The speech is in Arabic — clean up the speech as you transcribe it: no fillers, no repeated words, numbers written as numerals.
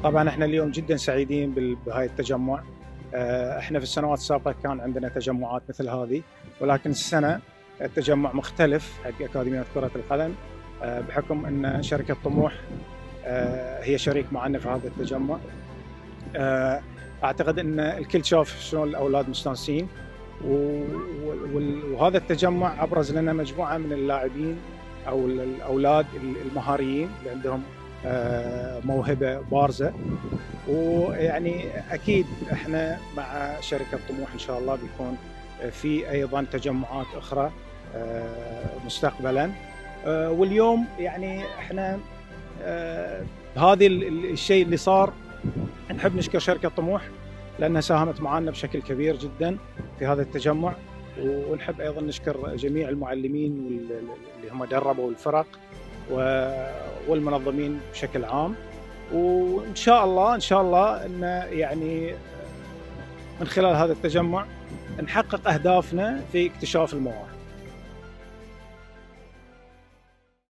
طبعًا إحنا اليوم جدًا سعيدين بهاي التجمُّع. إحنا في السنوات السابقة كان عندنا تجمُّعات مثل هذه، ولكن السنة التجمُّع مختلف حق أكاديمية كرة القدم، بحكم أن شركة طموح هي شريك معنا في هذا التجمُّع. أعتقد أن الكل شاف شلون الأولاد مستانسين، وهذا التجمُّع أبرز لنا مجموعة من اللاعبين أو الأولاد المهاريين اللي عندهم موهبة بارزة. ويعني أكيد إحنا مع شركة طموح إن شاء الله بيكون في أيضًا تجمعات أخرى مستقبلًا. واليوم يعني إحنا بهذه الشيء اللي صار نحب نشكر شركة طموح لأنها ساهمت معانا بشكل كبير جدًا في هذا التجمع، ونحب أيضًا نشكر جميع المعلمين اللي هم دربوا الفرق والمنظمين بشكل عام. وإن شاء الله، إن شاء الله إن يعني من خلال هذا التجمع نحقق أهدافنا في اكتشاف المواهب.